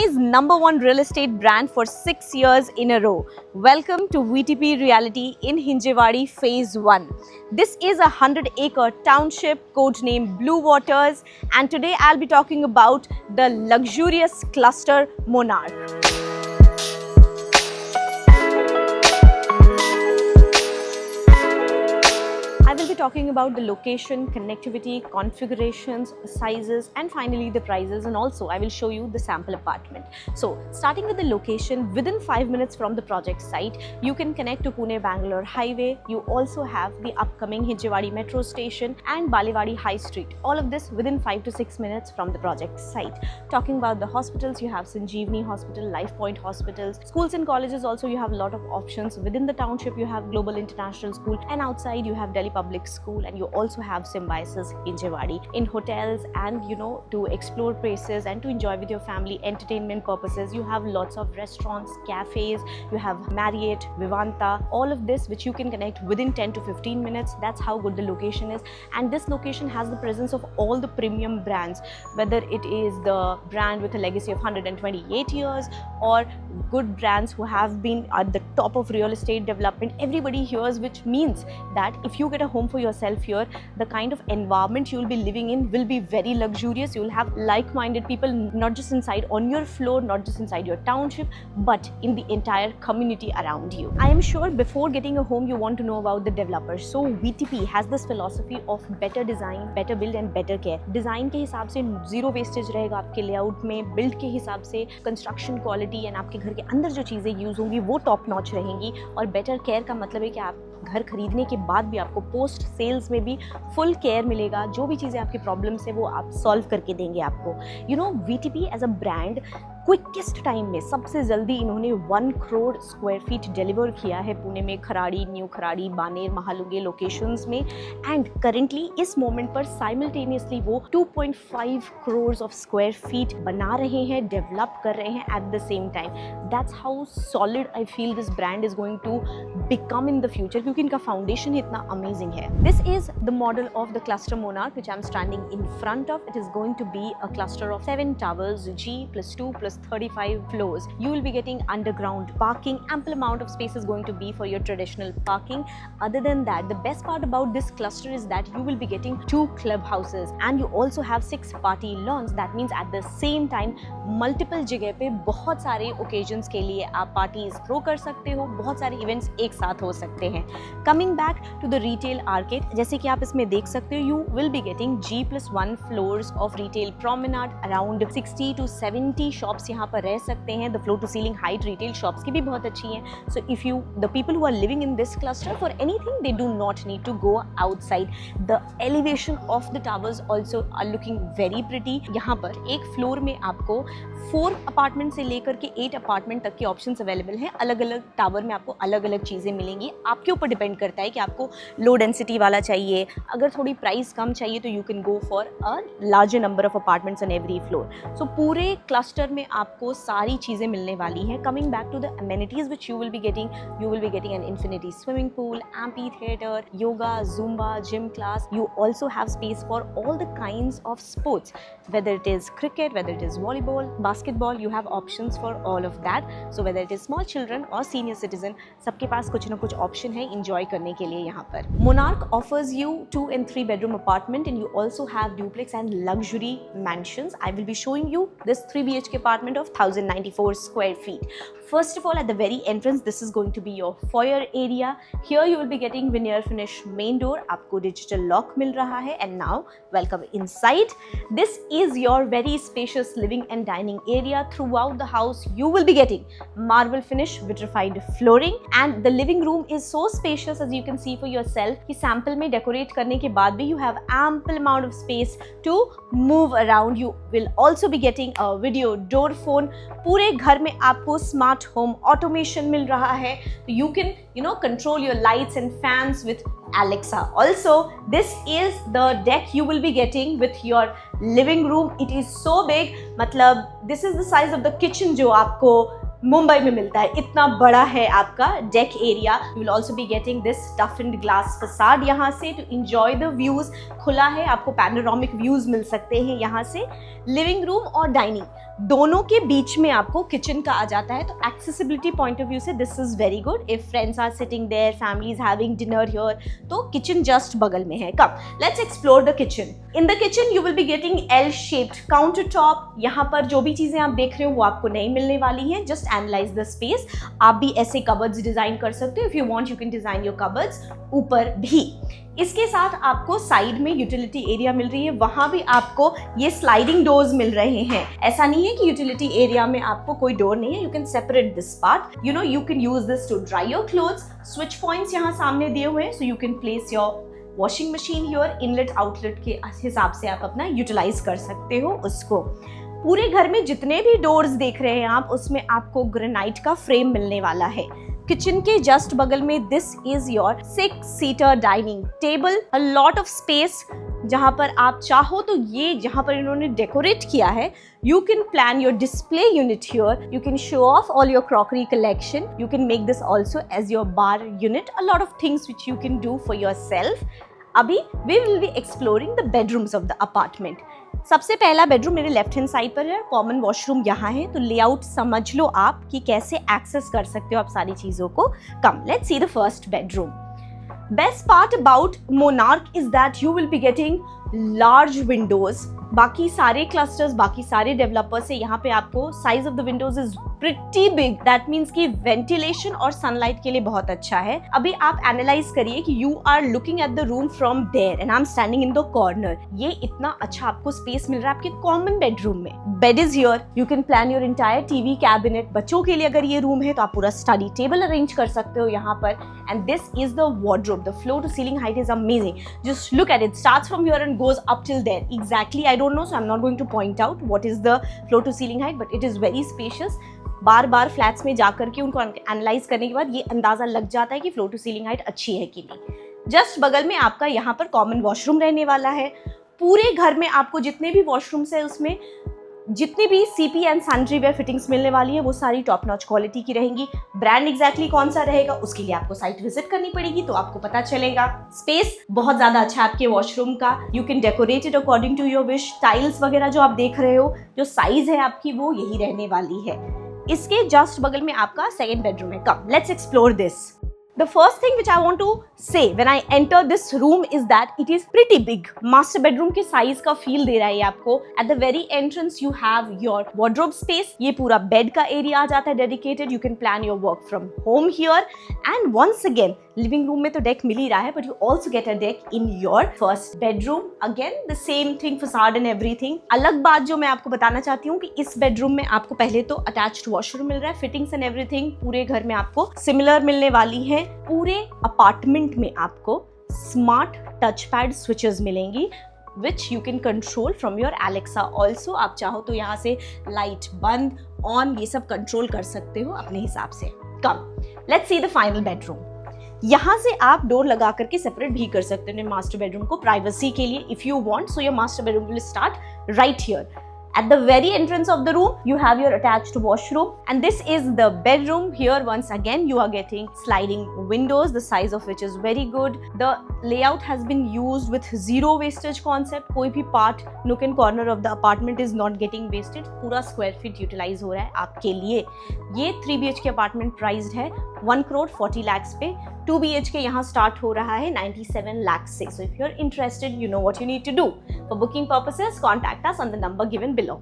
Pune's #1 real estate brand for 6 years in a row. Welcome to VTP Realty in Hinjewadi Phase 1. This is a 100-acre township codenamed Blue Waters, and today I'll be talking about the luxurious cluster Monarch. I will be talking about the location, connectivity, configurations, sizes, and finally the prices, and also I will show you the sample apartment. So starting with the location, within 5 minutes from the project site, you can connect to Pune-Bangalore highway. You also have the upcoming Hinjewadi metro station and Balewadi High Street. All of this within 5 to 6 minutes from the project site. Talking about the hospitals, you have Sanjeevani Hospital, Life Point hospitals. Schools and colleges also, you have a lot of options. Within the township, you have Global International School, and outside you have Delhi Public School, and you also have Symbiosis Hinjewadi. In hotels and to explore places and to enjoy with your family, entertainment purposes, you have lots of restaurants, cafes, you have Marriott, Vivanta, all of this which you can connect within 10 to 15 minutes. That's how good the location is, and this location has the presence of all the premium brands, whether it is the brand with a legacy of 128 years or good brands who have been at the top of real estate development. Everybody hears, which means that if you get a home for yourself here, the kind of environment you will be living in will be very luxurious. You will have like-minded people, not just inside on your floor, not just inside your township, but in the entire community around you. I am sure before getting a home, you want to know about the developers. So VTP has this philosophy of better design, better build and better care. Design के हिसाब से zero wastage रहेगा आपके layout में, build के हिसाब से construction quality and आपके घर के अंदर जो चीज़ें यूज होंगी वो टॉप नॉच रहेंगी, और बेटर केयर का मतलब है कि आप घर खरीदने के बाद भी आपको पोस्ट सेल्स में भी फुल केयर मिलेगा. जो भी चीज़ें आपकी प्रॉब्लम्स है वो आप सॉल्व करके देंगे आपको. VTP as a brand quickest time में सबसे जल्दी इन्होंने 1 करोड़ स्क्वायर फीट डिलीवर किया है पुणे में, खराड़ी, न्यू खराड़ी, बानेर, महालुंगे लोकेशंस में, एंड करेंटली इस मोमेंट पर साइमल्टेनियसली वो 2.5 करोड़ ऑफ स्क्वायर फीट बना रहे हैं, डेवलप कर रहे हैं at the same time. That's how solid I feel this brand is going to become in the future, क्योंकि इनका फाउंडेशन इतना अमेजिंग है. This is the model of the cluster Monarch which I am standing in front of. It is going to be a cluster of 7 towers, G+2+35 floors. You will be getting underground parking. Ample amount of space is going to be for your traditional parking. Other than that, the best part about this cluster is that you will be getting 2 clubhouses, and you also have 6 party lawns. That means at the same time multiple जगह पे बहुत सारे occasions के लिए आप parties throw कर सकते हो, बहुत सारे events एक साथ हो सकते हैं. Coming back to the retail arcade, जैसे कि आप इसमें देख सकते हो, you will be getting G+1 floors of retail promenade. Around 60 to 70 shops यहाँ पर रह सकते हैं. The floor to ceiling height retail shops की भी बहुत अच्छी हैं. So if you the people who are living in this cluster for anything, they do not need to go outside. The elevation of the towers also are looking very pretty. यहाँ पर एक floor में आपको 4 apartment से लेकर के 8 apartment तक के ऑप्शंस अवेलेबल हैं. अलग अलग टावर में आपको अलग अलग चीज़ें मिलेंगी. आपके ऊपर डिपेंड करता है कि आपको लो डेंसिटी वाला चाहिए, अगर थोड़ी प्राइस कम चाहिए तो you can go for a larger number of apartments on every floor. So पूरे क्लस्टर में आपको सारी चीज़ें मिलने वाली हैं. Coming back to the amenities which you will be getting an infinity swimming pool, amphitheatre, yoga, zumba, gym class. You also have space for all the kinds of sports, whether it is cricket, whether it is volleyball, basketball, you have options for all of that. So whether it is small children or senior citizen, सबके पास कुछ ना कुछ option है enjoy करने के लिए यहाँ पर. Monarch offers you 2 and 3 bedroom apartment, and you also have duplex and luxury mansions. I will be showing you this 3 BHK apartment of 1094 square feet. First of all, at the very entrance, this is going to be your foyer area. Here you will be getting veneer finish main door. आपको digital lock मिल रहा है. And now, welcome inside. This is your very spacious living and dining area. Throughout the house, you will be getting marble finish vitrified flooring, and the living room is so spacious as you can see for yourself. कि sample में decorate करने के बाद भी you have ample amount of space to move around. You will also be getting a video door phone. पूरे घर में आपको smart home automation मिल रहा है. You can control your lights and fans with Alexa. Also, this is the deck you will be getting with your living room. It is so big, मतलब this is the size of the kitchen जो आपको मुंबई में मिलता है. इतना बड़ा है आपका deck area. You will also be getting this toughened glass facade यहाँ से टू एंजॉय द व्यूज. खुला है, आपको पैनोरामिक व्यूज मिल सकते हैं यहाँ से. लिविंग रूम और डाइनिंग दोनों के बीच में आपको किचन का आ जाता है, तो एक्सेसिबिलिटी पॉइंट ऑफ व्यू से this is very good. If friends are sitting there, family is having dinner here, तो किचन जस्ट बगल में है. Come let's explore the kitchen. In the kitchen you will be getting L shaped counter top. यहाँ पर जो भी चीजें आप देख रहे हो वो आपको नहीं मिलने वाली हैं. Just analyse the space. आप भी ऐसे कबर्ड्स डिजाइन कर सकते हो. If you want you can design your cupboards ऊपर भी. इसके साथ आपको साइड में यूटिलिटी एरिया मिल रही है, वहां भी आपको ये स्लाइडिंग डोर्स मिल रहे हैं. ऐसा नहीं है कि यूटिलिटी एरिया में आपको कोई डोर नहीं है. You can separate this part. You know you can use this to dry your clothes. Switch points यहाँ सामने दिए हुए हैं, so you can place your washing machine here. Inlet outlet के हिसाब से आप अपना यूटिलाइज कर सकते हो उसको. पूरे घर में जितने भी डोर्स देख रहे हैं आप, उसमें आपको ग्रेनाइट का फ्रेम मिलने वाला है. किचन के जस्ट बगल में this is your six seater dining table. A lot of space. जहां पर आप चाहो तो ये जहां पर इन्होंने डेकोरेट किया है, you can plan your display unit here. You can show off all your crockery collection. You can make this also as your bar unit. A lot of things which you can do for yourself. अभी we will be exploring the bedrooms of the apartment. सबसे पहला bedroom मेरे left hand side पर है. Common washroom यहाँ है, तो layout समझ लो आप कि कैसे एक्सेस कर सकते हो आप सारी चीजों को. Come let's see the first bedroom. Best part about Monarch is that you will be getting large windows. बाकी सारे क्लस्टर्स, बाकी सारे डेवलपर्स से यहाँ पे आपको size of the Windows is pretty big. That means कि वेंटिलेशन और सनलाइट के लिए बहुत अच्छा है. अभी आप एनालाइज करिए कि you are looking at the room from there and I am standing in the corner. ये इतना अच्छा आपको स्पेस मिल रहा है आपके कॉमन बेडरूम में. Bed is here. You can plan your entire TV cabinet. बच्चों के लिए अगर ये रूम है तो आप पूरा स्टडी टेबल अरेंज कर सकते हो यहाँ पर. And this is the wardrobe. The floor to ceiling height is amazing. Just look at it. Starts from here and goes up till there. Exactly I don't know, so I'm not going to point out what is the floor to ceiling height, but it is very spacious. Bar bar flats में जाकर के उनको analyse करने के बाद ये अंदाजा लग जाता है कि फ्लोर टू सीलिंग हाइट अच्छी है कि नहीं. जस्ट बगल में आपका यहाँ पर कॉमन वॉशरूम रहने वाला है. पूरे घर में आपको जितने भी वॉशरूम्स है उसमें जितनी भी CP and sanitary ware fittings मिलने वाली है वो सारी टॉप नॉच क्वालिटी की रहेंगी. ब्रांड एग्जैक्टली कौन सा रहेगा उसके लिए आपको साइट विजिट करनी पड़ेगी, तो आपको पता चलेगा. स्पेस बहुत ज्यादा अच्छा है आपके वॉशरूम का. You can decorate it according to your wish. Tiles वगैरह जो आप देख रहे हो, जो साइज है आपकी वो यही रहने वाली है. इसके जस्ट बगल में आपका सेकेंड बेडरूम है. Come let's explore this. The first thing which I want to say when I enter this room is that it is pretty big. Master bedroom के size का feel दे रहा है आपको. At the very entrance you have your wardrobe space. ये पूरा bed का area आ जाता है dedicated. You can plan your work from home here. And once again, living room में तो deck मिल ही रहा है, but you also get a deck in your first bedroom. Again, the same thing, facade and everything. अलग बात जो मैं आपको बताना चाहती हूँ कि इस bedroom में आपको पहले तो attached washroom मिल रहा है. Fittings and everything पूरे घर में आपको similar मिलने वाली है. पूरे अपार्टमेंट में आपको स्मार्ट टच पैड स्विचेस मिलेंगी which you can control from your Alexa also. आप चाहो तो यहाँ से लाइट बंद ऑन ये सब कंट्रोल कर सकते हो अपने हिसाब से. Come let's see the final bedroom. यहाँ से आप डोर लगा करके सेपरेट भी कर सकते हो मास्टर बेडरूम को प्राइवेसी के लिए if you want. So your master bedroom will start right here. At the very entrance of the room, you have your attached washroom, and this is the bedroom. Here, once again, you are getting sliding windows, the size of which is very good. The layout has been used with zero wastage concept. कोई भी part, nook and corner of the apartment is not getting wasted. पूरा square feet utilize हो रहा है आपके लिए. ये 3 BHK apartment priced है 1 crore 40 lakhs पे. 2 BHK यहाँ start हो रहा है 97 lakhs से. So if you're interested, you know what you need to do. For booking purposes, contact us on the number given below.